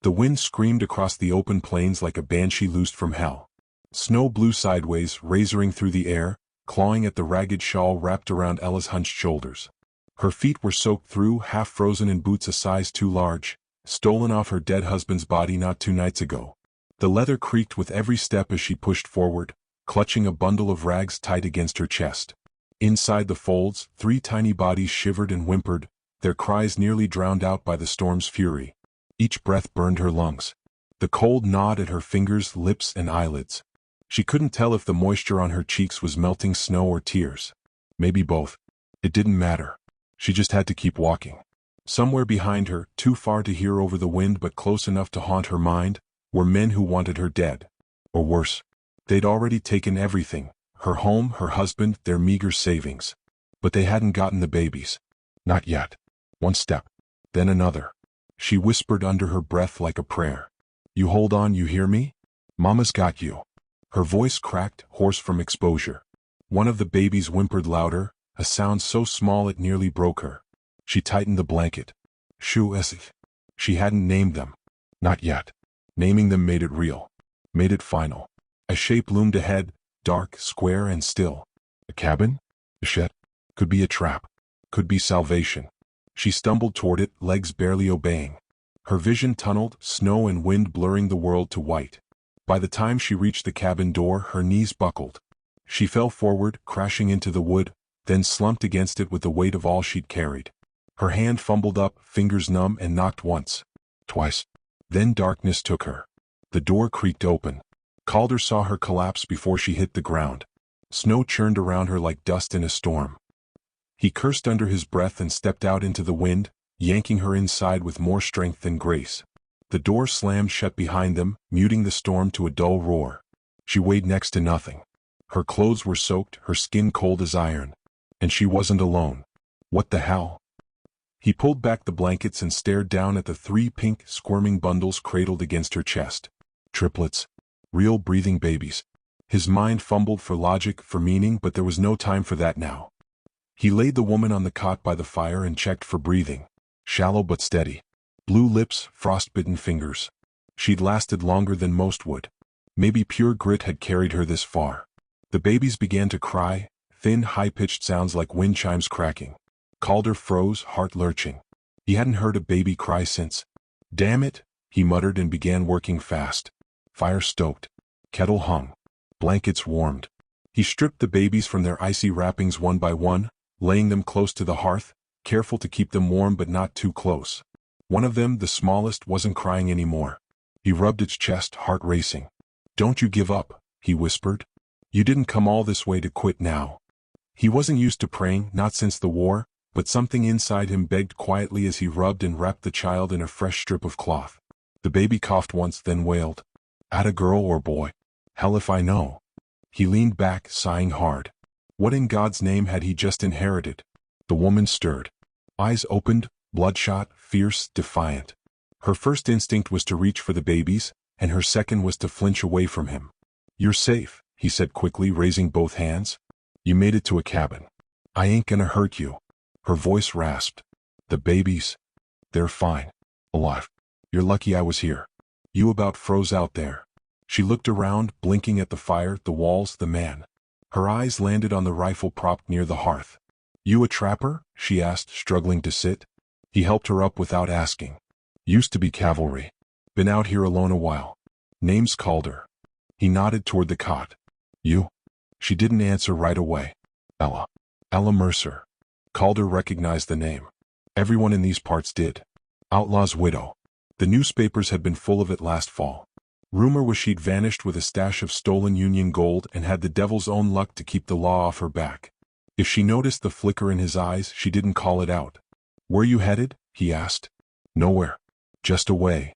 The wind screamed across the open plains like a banshee loosed from hell. Snow blew sideways, razoring through the air, clawing at the ragged shawl wrapped around Ella's hunched shoulders. Her feet were soaked through, half frozen in boots a size too large, stolen off her dead husband's body not 2 nights ago. The leather creaked with every step as she pushed forward, clutching a bundle of rags tight against her chest. Inside the folds, 3 tiny bodies shivered and whimpered, their cries nearly drowned out by the storm's fury. Each breath burned her lungs. The cold gnawed at her fingers, lips, and eyelids. She couldn't tell if the moisture on her cheeks was melting snow or tears. Maybe both. It didn't matter. She just had to keep walking. Somewhere behind her, too far to hear over the wind but close enough to haunt her mind, were men who wanted her dead. Or worse. They'd already taken everything, her home, her husband, their meager savings. But they hadn't gotten the babies. Not yet. One step. Then another. She whispered under her breath like a prayer. You hold on, you hear me? Mama's got you. Her voice cracked, hoarse from exposure. One of the babies whimpered louder, a sound so small it nearly broke her. She tightened the blanket. Shoo esith. She hadn't named them. Not yet. Naming them made it real. Made it final. A shape loomed ahead, dark, square, and still. A cabin? A shed? Could be a trap. Could be salvation. She stumbled toward it, legs barely obeying. Her vision tunneled, snow and wind blurring the world to white. By the time she reached the cabin door, her knees buckled. She fell forward, crashing into the wood, then slumped against it with the weight of all she'd carried. Her hand fumbled up, fingers numb, and knocked once. Twice. Then darkness took her. The door creaked open. Calder saw her collapse before she hit the ground. Snow churned around her like dust in a storm. He cursed under his breath and stepped out into the wind, yanking her inside with more strength than grace. The door slammed shut behind them, muting the storm to a dull roar. She weighed next to nothing. Her clothes were soaked, her skin cold as iron. And she wasn't alone. What the hell? He pulled back the blankets and stared down at the 3 pink, squirming bundles cradled against her chest. Triplets. Real breathing babies. His mind fumbled for logic, for meaning, but there was no time for that now. He laid the woman on the cot by the fire and checked for breathing. Shallow but steady. Blue lips, frostbitten fingers. She'd lasted longer than most would. Maybe pure grit had carried her this far. The babies began to cry, thin, high-pitched sounds like wind chimes cracking. Calder froze, heart lurching. He hadn't heard a baby cry since. Damn it, he muttered and began working fast. Fire stoked. Kettle hung. Blankets warmed. He stripped the babies from their icy wrappings one by one, laying them close to the hearth, careful to keep them warm but not too close. One of them, the smallest, wasn't crying anymore. He rubbed its chest, heart racing. Don't you give up, he whispered. You didn't come all this way to quit now. He wasn't used to praying, not since the war, but something inside him begged quietly as he rubbed and wrapped the child in a fresh strip of cloth. The baby coughed once, then wailed. At a girl or boy? Hell if I know. He leaned back, sighing hard. What in God's name had he just inherited? The woman stirred. Eyes opened, bloodshot, fierce, defiant. Her first instinct was to reach for the babies, and her second was to flinch away from him. You're safe, he said quickly, raising both hands. You made it to a cabin. I ain't gonna hurt you. Her voice rasped. The babies? They're fine. Alive. You're lucky I was here. You about froze out there. She looked around, blinking at the fire, the walls, the man. Her eyes landed on the rifle propped near the hearth. You a trapper? She asked, struggling to sit. He helped her up without asking. Used to be cavalry. Been out here alone a while. Name's Calder. He nodded toward the cot. You? She didn't answer right away. Ella. Ella Mercer. Calder recognized the name. Everyone in these parts did. Outlaw's widow. The newspapers had been full of it last fall. Rumor was she'd vanished with a stash of stolen Union gold and had the devil's own luck to keep the law off her back. If she noticed the flicker in his eyes, she didn't call it out. Where you headed? He asked. Nowhere. Just away.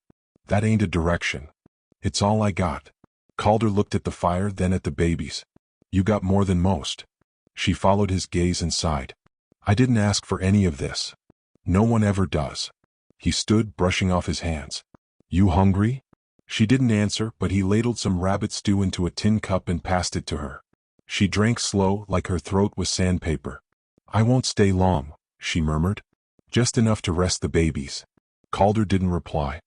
That ain't a direction. It's all I got. Calder looked at the fire, then at the babies. You got more than most. She followed his gaze and sighed. I didn't ask for any of this. No one ever does. He stood, brushing off his hands. You hungry? She didn't answer, but he ladled some rabbit stew into a tin cup and passed it to her. She drank slow, like her throat was sandpaper. I won't stay long, she murmured. Just enough to rest the babies. Calder didn't reply.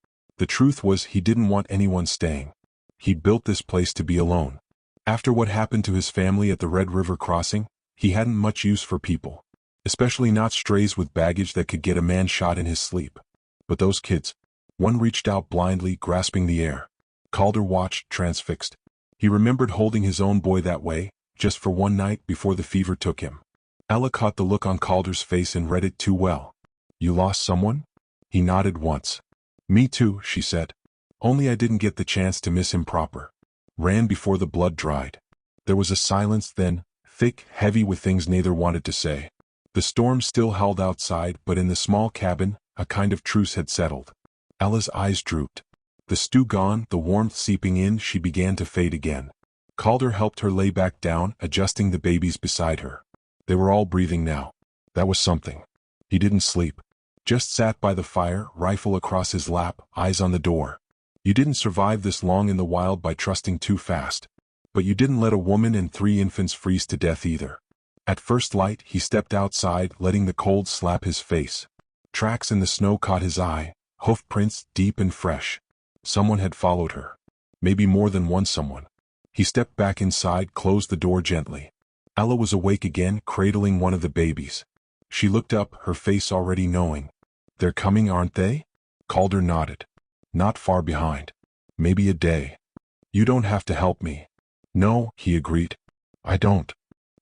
The truth was he didn't want anyone staying. He'd built this place to be alone. After what happened to his family at the Red River crossing, he hadn't much use for people. Especially not strays with baggage that could get a man shot in his sleep. But those kids. One reached out blindly, grasping the air. Calder watched, transfixed. He remembered holding his own boy that way, just for one night before the fever took him. Ella caught the look on Calder's face and read it too well. You lost someone? He nodded once. Me too, she said. Only I didn't get the chance to miss him proper. Ran before the blood dried. There was a silence then, thick, heavy with things neither wanted to say. The storm still howled outside, but in the small cabin, a kind of truce had settled. Ella's eyes drooped. The stew gone, the warmth seeping in, she began to fade again. Calder helped her lay back down, adjusting the babies beside her. They were all breathing now. That was something. He didn't sleep. Just sat by the fire, rifle across his lap, eyes on the door. You didn't survive this long in the wild by trusting too fast. But you didn't let a woman and 3 infants freeze to death either. At first light, he stepped outside, letting the cold slap his face. Tracks in the snow caught his eye, hoof prints deep and fresh. Someone had followed her. Maybe more than one someone. He stepped back inside, closed the door gently. Ella was awake again, cradling one of the babies. She looked up, her face already knowing. They're coming, aren't they? Calder nodded. Not far behind. Maybe a day. You don't have to help me. No, he agreed. I don't.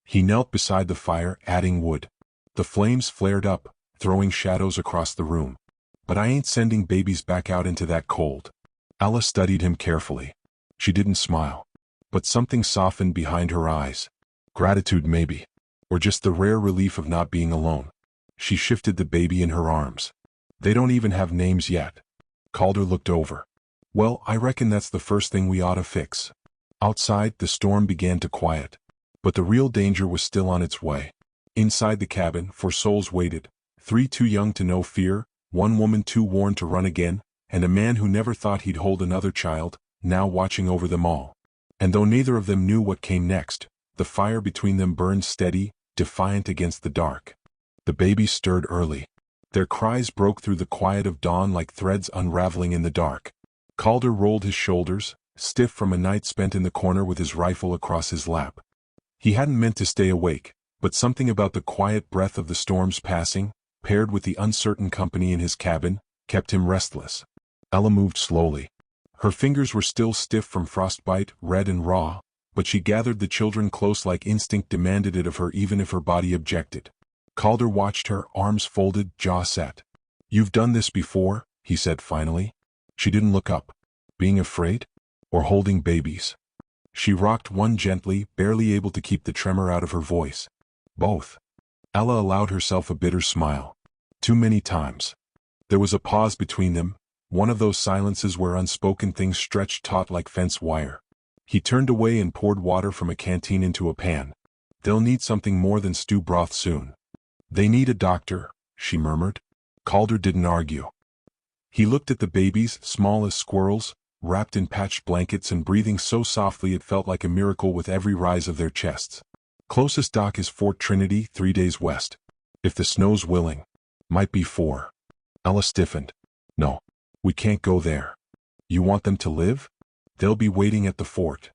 He knelt beside the fire, adding wood. The flames flared up, throwing shadows across the room. But I ain't sending babies back out into that cold. Ella studied him carefully. She didn't smile. But something softened behind her eyes. Gratitude maybe. Or just the rare relief of not being alone. She shifted the baby in her arms. They don't even have names yet. Calder looked over. Well, I reckon that's the first thing we ought to fix. Outside, the storm began to quiet. But the real danger was still on its way. Inside the cabin, 4 souls waited. 3 too young to know fear, 1 woman too worn to run again, and a man who never thought he'd hold another child, now watching over them all. And though neither of them knew what came next, the fire between them burned steady, defiant against the dark. The babies stirred early. Their cries broke through the quiet of dawn like threads unraveling in the dark. Calder rolled his shoulders, stiff from a night spent in the corner with his rifle across his lap. He hadn't meant to stay awake, but something about the quiet breath of the storm's passing, paired with the uncertain company in his cabin, kept him restless. Ella moved slowly. Her fingers were still stiff from frostbite, red and raw, but she gathered the children close like instinct demanded it of her even if her body objected. Calder watched her, arms folded, jaw set. You've done this before, he said finally. She didn't look up. Being afraid? Or holding babies? She rocked one gently, barely able to keep the tremor out of her voice. Both. Ella allowed herself a bitter smile. Too many times. There was a pause between them, one of those silences where unspoken things stretched taut like fence wire. He turned away and poured water from a canteen into a pan. They'll need something more than stew broth soon. They need a doctor, she murmured. Calder didn't argue. He looked at the babies, small as squirrels, wrapped in patched blankets and breathing so softly it felt like a miracle with every rise of their chests. Closest dock is Fort Trinity, 3 days west. If the snow's willing. Might be 4. Ella stiffened. No. We can't go there. You want them to live? They'll be waiting at the fort.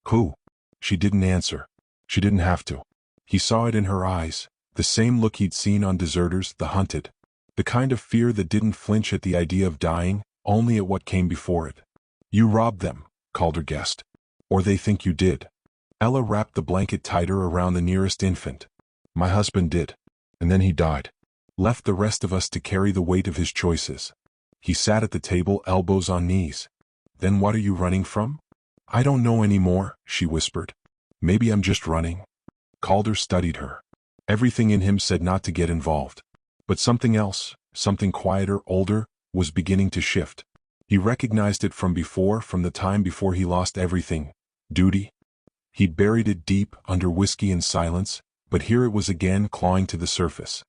Who? She didn't answer. She didn't have to. He saw it in her eyes, the same look he'd seen on deserters, the hunted. The kind of fear that didn't flinch at the idea of dying, only at what came before it. You robbed them, Calder guessed. Or they think you did. Ella wrapped the blanket tighter around the nearest infant. My husband did. And then he died. Left the rest of us to carry the weight of his choices. He sat at the table, elbows on knees. Then what are you running from? I don't know anymore, she whispered. Maybe I'm just running. Calder studied her. Everything in him said not to get involved. But something else, something quieter, older, was beginning to shift. He recognized it from before, from the time before he lost everything. Duty. He'd buried it deep, under whiskey and silence, but here it was again, clawing to the surface.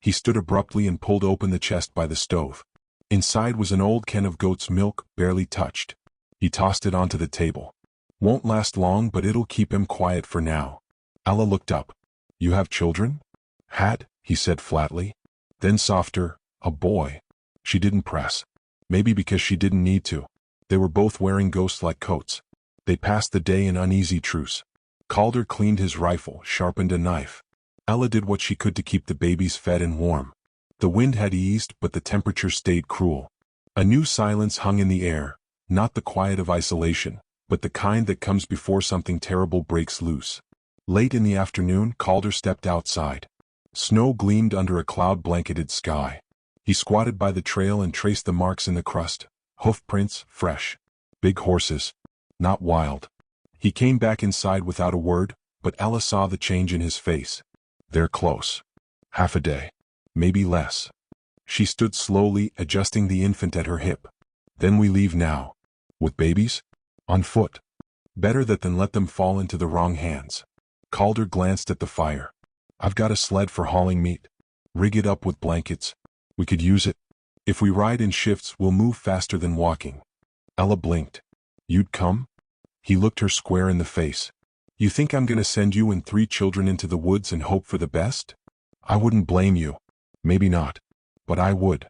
He stood abruptly and pulled open the chest by the stove. Inside was an old can of goat's milk, barely touched. He tossed it onto the table. Won't last long, but it'll keep him quiet for now. Ella looked up. You have children? Had, he said flatly. Then softer, a boy. She didn't press. Maybe because she didn't need to. They were both wearing ghost-like coats. They passed the day in uneasy truce. Calder cleaned his rifle, sharpened a knife. Ella did what she could to keep the babies fed and warm. The wind had eased, but the temperature stayed cruel. A new silence hung in the air, not the quiet of isolation, but the kind that comes before something terrible breaks loose. Late in the afternoon, Calder stepped outside. Snow gleamed under a cloud-blanketed sky. He squatted by the trail and traced the marks in the crust. Hoof prints, fresh. Big horses. Not wild. He came back inside without a word, but Ella saw the change in his face. They're close. Half a day. Maybe less. She stood slowly, adjusting the infant at her hip. Then we leave now. With babies? On foot. Better that than let them fall into the wrong hands. Calder glanced at the fire. I've got a sled for hauling meat. Rig it up with blankets. We could use it. If we ride in shifts, we'll move faster than walking. Ella blinked. You'd come? He looked her square in the face. You think I'm gonna send you and 3 children into the woods and hope for the best? I wouldn't blame you. Maybe not. But I would.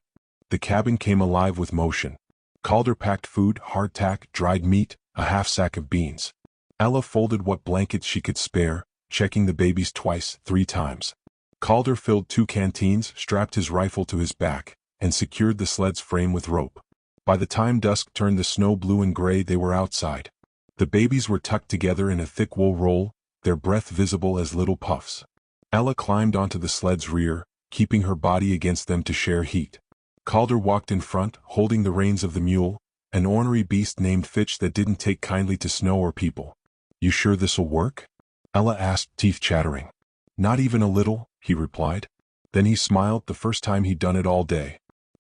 The cabin came alive with motion. Calder packed food, hardtack, dried meat, a half sack of beans. Ella folded what blankets she could spare, checking the babies twice, 3 times. Calder filled 2 canteens, strapped his rifle to his back, and secured the sled's frame with rope. By the time dusk turned the snow blue and gray, they were outside. The babies were tucked together in a thick wool roll, their breath visible as little puffs. Ella climbed onto the sled's rear, keeping her body against them to share heat. Calder walked in front, holding the reins of the mule, an ornery beast named Fitch that didn't take kindly to snow or people. You sure this'll work? Ella asked, teeth chattering. Not even a little, he replied. Then he smiled, the first time he'd done it all day.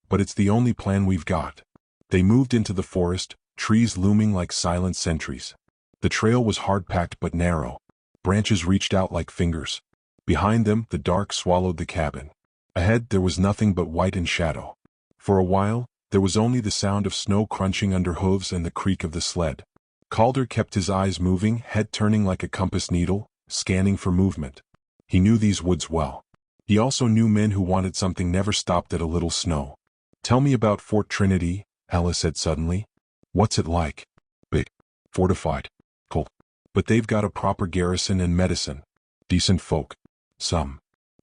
But it's the only plan we've got. They moved into the forest, trees looming like silent sentries. The trail was hard-packed but narrow. Branches reached out like fingers. Behind them, the dark swallowed the cabin. Ahead, there was nothing but white and shadow. For a while, there was only the sound of snow crunching under hooves and the creak of the sled. Calder kept his eyes moving, head turning like a compass needle, scanning for movement. He knew these woods well. He also knew men who wanted something never stopped at a little snow. Tell me about Fort Trinity, Ella said suddenly. What's it like? Big. Fortified. Cool. But they've got a proper garrison and medicine. Decent folk. Some.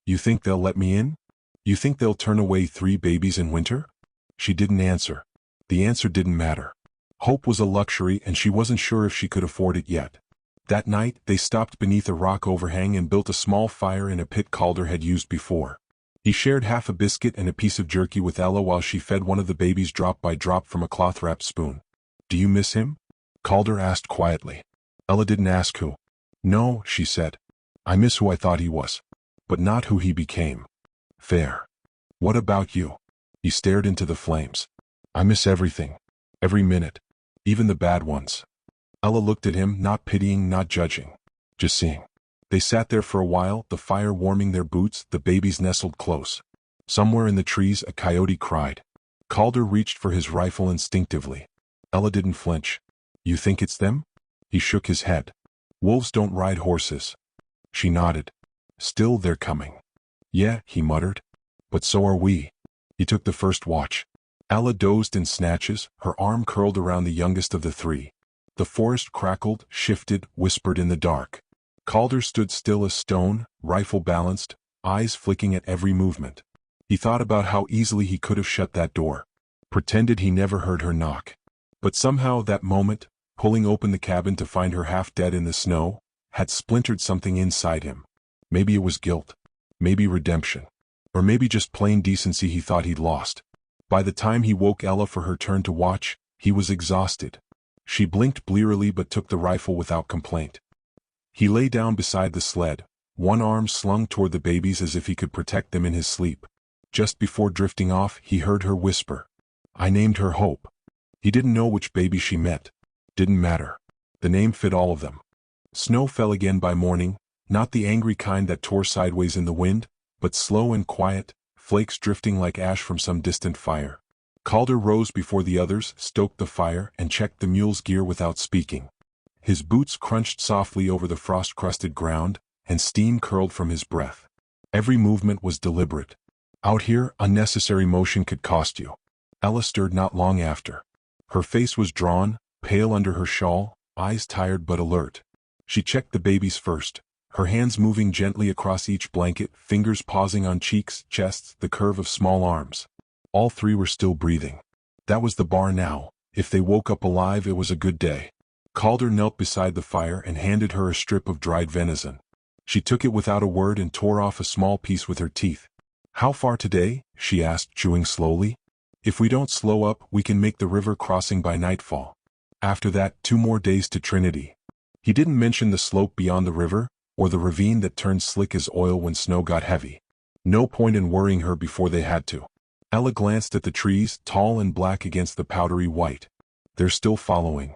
You think they'll let me in? You think they'll turn away 3 babies in winter? She didn't answer. The answer didn't matter. Hope was a luxury and she wasn't sure if she could afford it yet. That night, they stopped beneath a rock overhang and built a small fire in a pit Calder had used before. He shared half a biscuit and a piece of jerky with Ella while she fed one of the babies drop by drop from a cloth-wrapped spoon. Do you miss him? Calder asked quietly. Ella didn't ask who. No, she said. I miss who I thought he was. But not who he became. Fair. What about you? He stared into the flames. I miss everything. Every minute. Even the bad ones. Ella looked at him, not pitying, not judging. Just seeing. They sat there for a while, the fire warming their boots, the babies nestled close. Somewhere in the trees, a coyote cried. Calder reached for his rifle instinctively. Ella didn't flinch. You think it's them? He shook his head. Wolves don't ride horses. She nodded. Still, they're coming. Yeah, he muttered. But so are we. He took the first watch. Ella dozed in snatches, her arm curled around the youngest of the 3. The forest crackled, shifted, whispered in the dark. Calder stood still as stone, rifle balanced, eyes flicking at every movement. He thought about how easily he could have shut that door. Pretended he never heard her knock. But somehow that moment, pulling open the cabin to find her half dead in the snow, had splintered something inside him. Maybe it was guilt. Maybe redemption. Or maybe just plain decency he thought he'd lost. By the time he woke Ella for her turn to watch, he was exhausted. She blinked blearily but took the rifle without complaint. He lay down beside the sled, one arm slung toward the babies as if he could protect them in his sleep. Just before drifting off, he heard her whisper. I named her Hope. He didn't know which baby she meant. Didn't matter. The name fit all of them. Snow fell again by morning, not the angry kind that tore sideways in the wind, but slow and quiet, flakes drifting like ash from some distant fire. Calder rose before the others, stoked the fire, and checked the mule's gear without speaking. His boots crunched softly over the frost-crusted ground, and steam curled from his breath. Every movement was deliberate. Out here, unnecessary motion could cost you. Ella stirred not long after. Her face was drawn, pale under her shawl, eyes tired but alert. She checked the babies first, her hands moving gently across each blanket, fingers pausing on cheeks, chests, the curve of small arms. All three were still breathing. That was the bar now. If they woke up alive, it was a good day. Calder knelt beside the fire and handed her a strip of dried venison. She took it without a word and tore off a small piece with her teeth. "How far today?" she asked, chewing slowly. "If we don't slow up, we can make the river crossing by nightfall. After that, 2 more days to Trinity." He didn't mention the slope beyond the river, or the ravine that turned slick as oil when snow got heavy. No point in worrying her before they had to. Ella glanced at the trees, tall and black against the powdery white. "They're still following."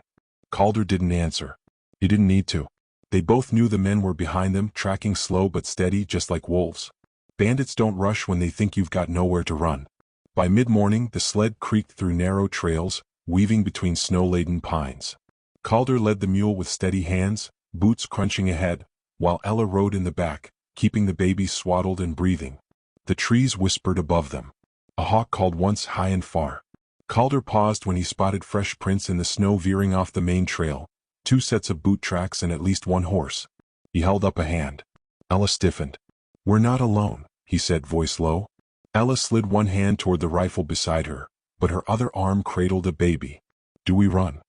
Calder didn't answer. He didn't need to. They both knew the men were behind them, tracking slow but steady, just like wolves. Bandits don't rush when they think you've got nowhere to run. By mid-morning, the sled creaked through narrow trails, weaving between snow-laden pines. Calder led the mule with steady hands, boots crunching ahead, while Ella rode in the back, keeping the babies swaddled and breathing. The trees whispered above them. A hawk called once, high and far. Calder paused when he spotted fresh prints in the snow veering off the main trail, 2 sets of boot tracks and at least 1 horse. He held up a hand. Ella stiffened. "We're not alone," he said, voice low. Ella slid one hand toward the rifle beside her, but her other arm cradled a baby. "Do we run?"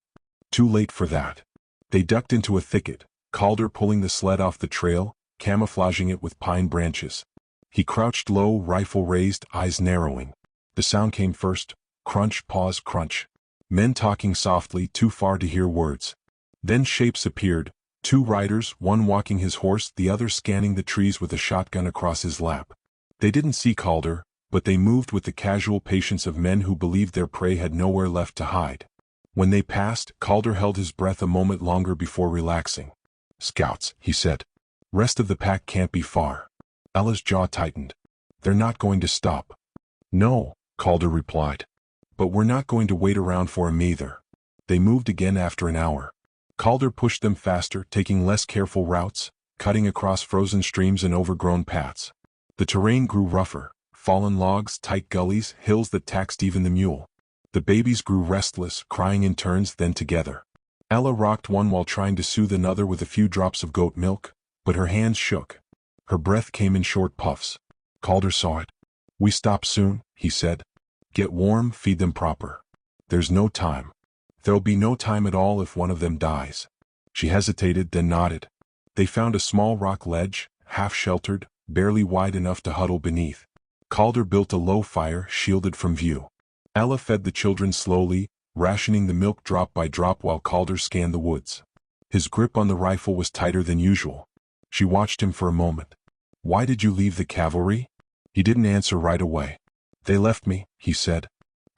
"Too late for that." They ducked into a thicket, Calder pulling the sled off the trail, camouflaging it with pine branches. He crouched low, rifle raised, eyes narrowing. The sound came first. Crunch, pause, crunch. Men talking softly, too far to hear words. Then shapes appeared, 2 riders, one walking his horse, the other scanning the trees with a shotgun across his lap. They didn't see Calder, but they moved with the casual patience of men who believed their prey had nowhere left to hide. When they passed, Calder held his breath a moment longer before relaxing. "Scouts," he said. "Rest of the pack can't be far." Ella's jaw tightened. "They're not going to stop." "No," Calder replied. "But we're not going to wait around for 'em either." They moved again after an hour. Calder pushed them faster, taking less careful routes, cutting across frozen streams and overgrown paths. The terrain grew rougher, fallen logs, tight gullies, hills that taxed even the mule. The babies grew restless, crying in turns, then together. Ella rocked one while trying to soothe another with a few drops of goat milk, but her hands shook. Her breath came in short puffs. Calder saw it. "We stop soon," he said. "Get warm, feed them proper. There's no time. There'll be no time at all if one of them dies." She hesitated, then nodded. They found a small rock ledge, half-sheltered, barely wide enough to huddle beneath. Calder built a low fire, shielded from view. Ella fed the children slowly, rationing the milk drop by drop while Calder scanned the woods. His grip on the rifle was tighter than usual. She watched him for a moment. "Why did you leave the cavalry?" He didn't answer right away. "They left me," he said.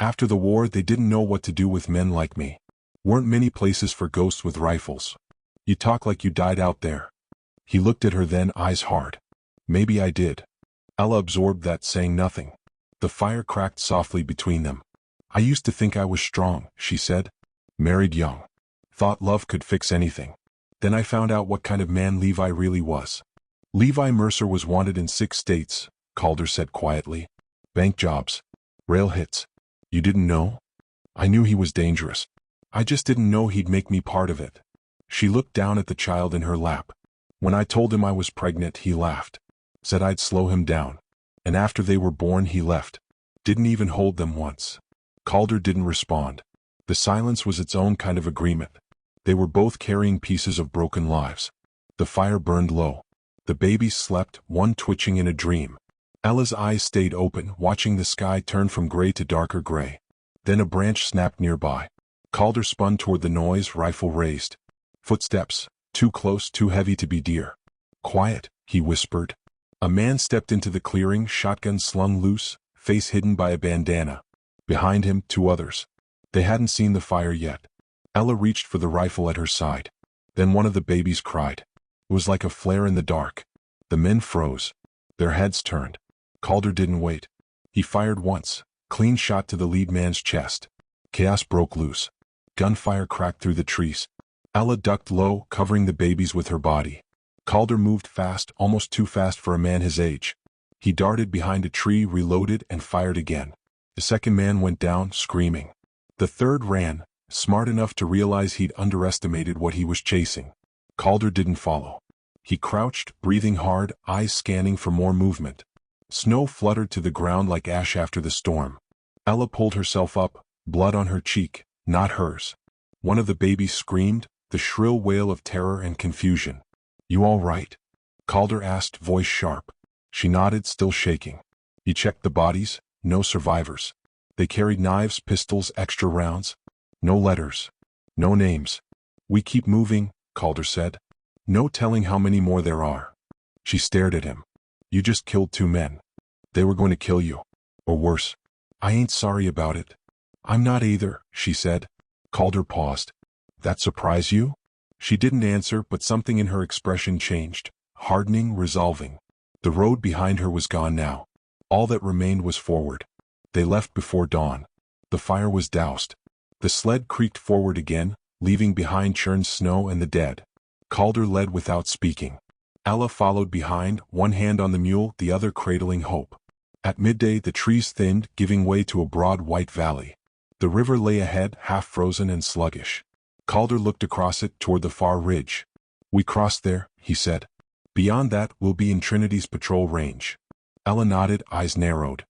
"After the war, they didn't know what to do with men like me. Weren't many places for ghosts with rifles. You talk like you died out there." He looked at her then, eyes hard. "Maybe I did." Ella absorbed that, saying nothing. The fire cracked softly between them. "I used to think I was strong," she said. "Married young. Thought love could fix anything. Then I found out what kind of man Levi really was." "Levi Mercer was wanted in 6 states, Calder said quietly. "Bank jobs. Rail hits. You didn't know?" "I knew he was dangerous. I just didn't know he'd make me part of it." She looked down at the child in her lap. "When I told him I was pregnant, he laughed. Said I'd slow him down. And after they were born, he left. Didn't even hold them once." Calder didn't respond. The silence was its own kind of agreement. They were both carrying pieces of broken lives. The fire burned low. The babies slept, one twitching in a dream. Ella's eyes stayed open, watching the sky turn from gray to darker gray. Then a branch snapped nearby. Calder spun toward the noise, rifle raised. Footsteps, too close, too heavy to be deer. "Quiet," he whispered. A man stepped into the clearing, shotgun slung loose, face hidden by a bandana. Behind him, 2 others. They hadn't seen the fire yet. Ella reached for the rifle at her side. Then one of the babies cried. It was like a flare in the dark. The men froze. Their heads turned. Calder didn't wait. He fired once, clean shot to the lead man's chest. Chaos broke loose. Gunfire cracked through the trees. Ella ducked low, covering the babies with her body. Calder moved fast, almost too fast for a man his age. He darted behind a tree, reloaded, and fired again. The second man went down, screaming. The third ran, smart enough to realize he'd underestimated what he was chasing. Calder didn't follow. He crouched, breathing hard, eyes scanning for more movement. Snow fluttered to the ground like ash after the storm. Ella pulled herself up, blood on her cheek, not hers. One of the babies screamed, the shrill wail of terror and confusion. "You all right?" Calder asked, voice sharp. She nodded, still shaking. He checked the bodies, no survivors. They carried knives, pistols, extra rounds. No letters. No names. "We keep moving," Calder said. "No telling how many more there are." She stared at him. "You just killed 2 men. They were going to kill you. Or worse. I ain't sorry about it." "I'm not either," she said. Calder paused. "That surprise you?" She didn't answer, but something in her expression changed, hardening, resolving. The road behind her was gone now. All that remained was forward. They left before dawn. The fire was doused. The sled creaked forward again, leaving behind churned snow and the dead. Calder led without speaking. Ella followed behind, one hand on the mule, the other cradling hope. At midday the trees thinned, giving way to a broad white valley. The river lay ahead, half frozen and sluggish. Calder looked across it toward the far ridge. "We crossed there," he said. "Beyond that, we'll be in Trinity's patrol range." Ella nodded, eyes narrowed.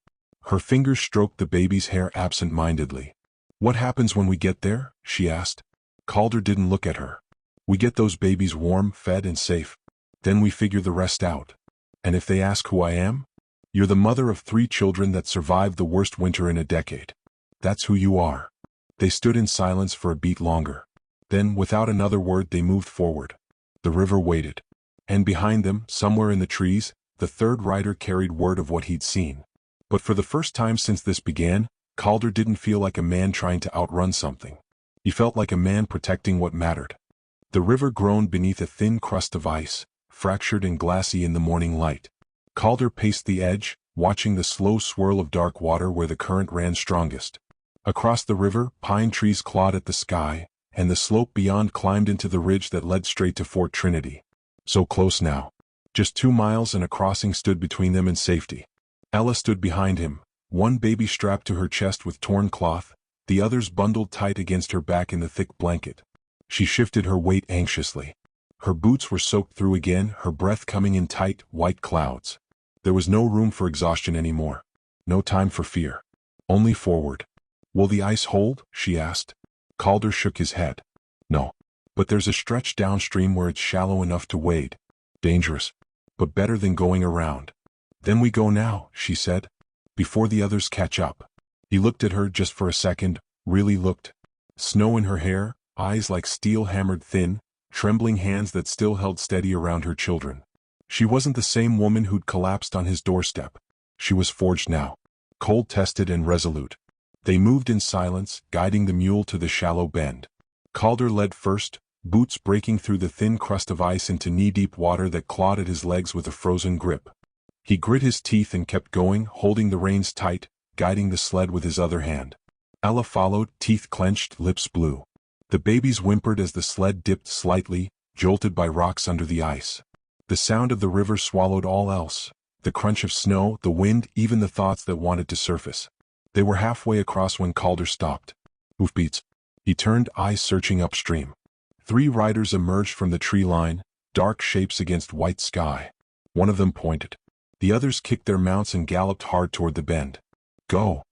Her fingers stroked the baby's hair absent-mindedly. "What happens when we get there?" she asked. Calder didn't look at her. "We get those babies warm, fed, and safe. Then we figure the rest out. And if they ask who I am? You're the mother of 3 children that survived the worst winter in a decade. That's who you are." They stood in silence for a beat longer. Then, without another word, they moved forward. The river waited. And behind them, somewhere in the trees, the third rider carried word of what he'd seen. But for the first time since this began, Calder didn't feel like a man trying to outrun something. He felt like a man protecting what mattered. The river groaned beneath a thin crust of ice, fractured and glassy in the morning light. Calder paced the edge, watching the slow swirl of dark water where the current ran strongest. Across the river, pine trees clawed at the sky, and the slope beyond climbed into the ridge that led straight to Fort Trinity. So close now. Just 2 miles and a crossing stood between them and safety. Ella stood behind him, one baby strapped to her chest with torn cloth, the others bundled tight against her back in the thick blanket. She shifted her weight anxiously. Her boots were soaked through again, her breath coming in tight, white clouds. There was no room for exhaustion anymore. No time for fear. Only forward. "Will the ice hold?" she asked. Calder shook his head. "No. But there's a stretch downstream where it's shallow enough to wade. Dangerous. But better than going around." "Then we go now," she said. "Before the others catch up." He looked at her just for a second, really looked. Snow in her hair, eyes like steel hammered thin, trembling hands that still held steady around her children. She wasn't the same woman who'd collapsed on his doorstep. She was forged now. Cold-tested and resolute. They moved in silence, guiding the mule to the shallow bend. Calder led first, boots breaking through the thin crust of ice into knee-deep water that clawed at his legs with a frozen grip. He grit his teeth and kept going, holding the reins tight, guiding the sled with his other hand. Ella followed, teeth clenched, lips blue. The babies whimpered as the sled dipped slightly, jolted by rocks under the ice. The sound of the river swallowed all else, the crunch of snow, the wind, even the thoughts that wanted to surface. They were halfway across when Calder stopped. "Hoofbeats." He turned, eyes searching upstream. 3 riders emerged from the tree line, dark shapes against white sky. One of them pointed. The others kicked their mounts and galloped hard toward the bend. "Go!"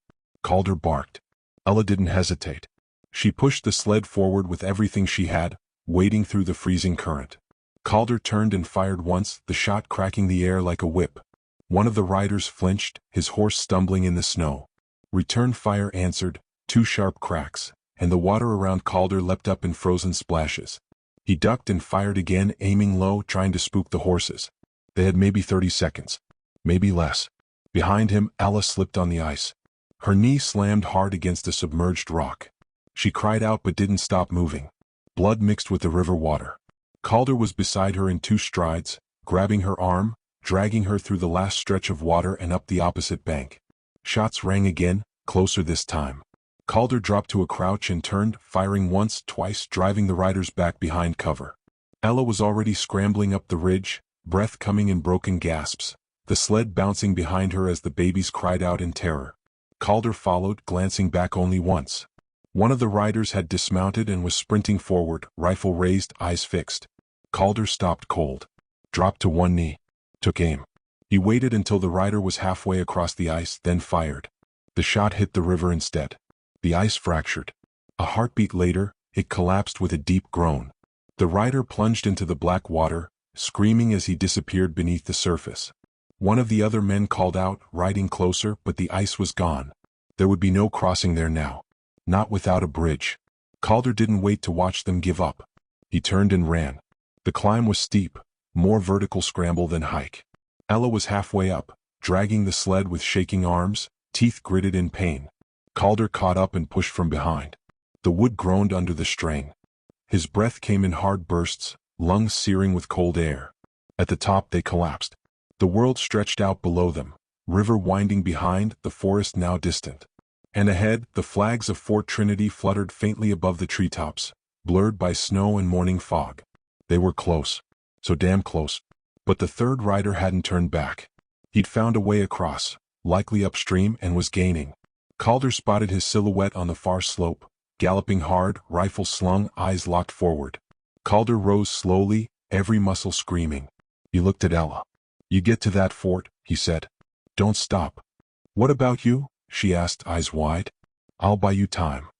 Calder barked. Ella didn't hesitate. She pushed the sled forward with everything she had, wading through the freezing current. Calder turned and fired once, the shot cracking the air like a whip. One of the riders flinched, his horse stumbling in the snow. Return fire answered, 2 sharp cracks, and the water around Calder leapt up in frozen splashes. He ducked and fired again, aiming low, trying to spook the horses. They had maybe 30 seconds. Maybe less. Behind him, Ella slipped on the ice. Her knee slammed hard against a submerged rock. She cried out but didn't stop moving. Blood mixed with the river water. Calder was beside her in 2 strides, grabbing her arm, dragging her through the last stretch of water and up the opposite bank. Shots rang again, closer this time. Calder dropped to a crouch and turned, firing once, twice, driving the riders back behind cover. Ella was already scrambling up the ridge, breath coming in broken gasps, the sled bouncing behind her as the babies cried out in terror. Calder followed, glancing back only once. One of the riders had dismounted and was sprinting forward, rifle raised, eyes fixed. Calder stopped cold. Dropped to one knee. Took aim. He waited until the rider was halfway across the ice, then fired. The shot hit the river instead. The ice fractured. A heartbeat later, it collapsed with a deep groan. The rider plunged into the black water, screaming as he disappeared beneath the surface. One of the other men called out, riding closer, but the ice was gone. There would be no crossing there now. Not without a bridge. Calder didn't wait to watch them give up. He turned and ran. The climb was steep, more vertical scramble than hike. Ella was halfway up, dragging the sled with shaking arms, teeth gritted in pain. Calder caught up and pushed from behind. The wood groaned under the strain. His breath came in hard bursts, lungs searing with cold air. At the top they collapsed. The world stretched out below them, river winding behind, the forest now distant. And ahead, the flags of Fort Trinity fluttered faintly above the treetops, blurred by snow and morning fog. They were close. So damn close. But the third rider hadn't turned back. He'd found a way across, likely upstream, and was gaining. Calder spotted his silhouette on the far slope, galloping hard, rifle slung, eyes locked forward. Calder rose slowly, every muscle screaming. He looked at Ella. "You get to that fort," he said. "Don't stop." "What about you?" she asked, eyes wide. "I'll buy you time."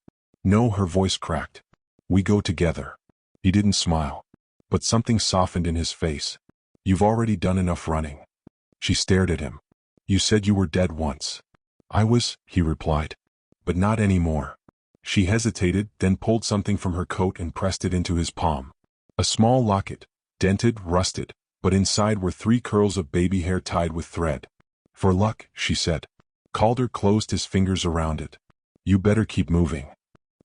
"No," her voice cracked. "We go together." He didn't smile. But something softened in his face. "You've already done enough running." She stared at him. "You said you were dead once." "I was," he replied. "But not anymore." She hesitated, then pulled something from her coat and pressed it into his palm. A small locket, dented, rusted, but inside were 3 curls of baby hair tied with thread. "For luck," she said. Calder closed his fingers around it. "You better keep moving."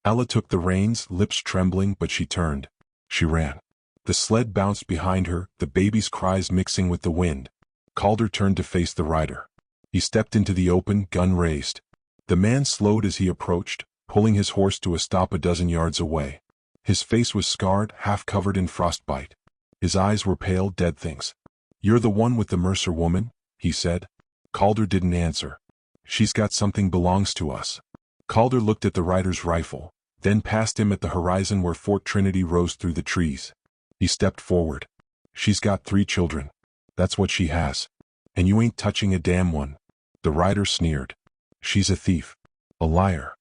Ella took the reins, lips trembling, but she turned. She ran. The sled bounced behind her, the baby's cries mixing with the wind. Calder turned to face the rider. He stepped into the open, gun raised. The man slowed as he approached, pulling his horse to a stop a dozen yards away. His face was scarred, half covered in frostbite. His eyes were pale, dead things. "You're the one with the Mercer woman?" he said. Calder didn't answer. "She's got something belongs to us." Calder looked at the rider's rifle, then past him at the horizon where Fort Trinity rose through the trees. He stepped forward. "She's got 3 children. That's what she has. And you ain't touching a damn one." The rider sneered. "She's a thief. A liar.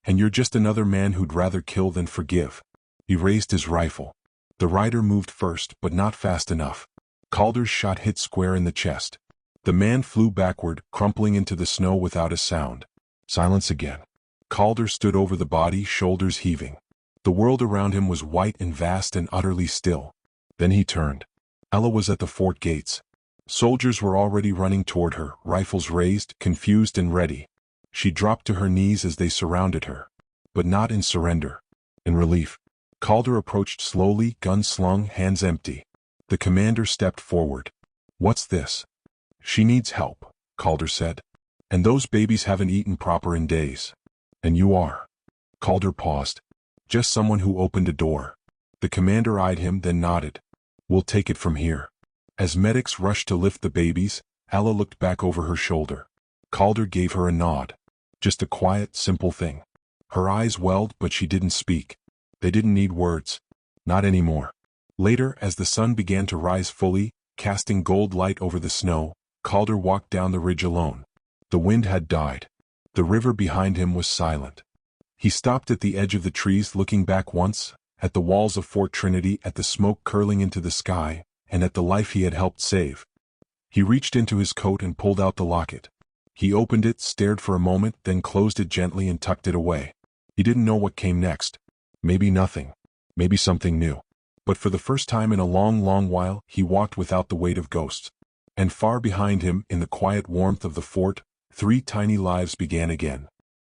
And you're just another man who'd rather kill than forgive." He raised his rifle. The rider moved first, but not fast enough. Calder's shot hit square in the chest. The man flew backward, crumpling into the snow without a sound. Silence again. Calder stood over the body, shoulders heaving. The world around him was white and vast and utterly still. Then he turned. Ella was at the fort gates. Soldiers were already running toward her, rifles raised, confused and ready. She dropped to her knees as they surrounded her. But not in surrender. In relief. Calder approached slowly, gun slung, hands empty. The commander stepped forward. "What's this?" "She needs help," Calder said. "And those babies haven't eaten proper in days." "And you are?" Calder paused. "Just someone who opened a door." The commander eyed him, then nodded. "We'll take it from here." As medics rushed to lift the babies, Ella looked back over her shoulder. Calder gave her a nod. Just a quiet, simple thing. Her eyes welled, but she didn't speak. They didn't need words. Not anymore. Later, as the sun began to rise fully, casting gold light over the snow, Calder walked down the ridge alone. The wind had died. The river behind him was silent. He stopped at the edge of the trees, looking back once, at the walls of Fort Trinity, at the smoke curling into the sky, and at the life he had helped save. He reached into his coat and pulled out the locket. He opened it, stared for a moment, then closed it gently and tucked it away. He didn't know what came next. Maybe nothing. Maybe something new. But for the first time in a long, long while, he walked without the weight of ghosts. And far behind him, in the quiet warmth of the fort, 3 tiny lives began again.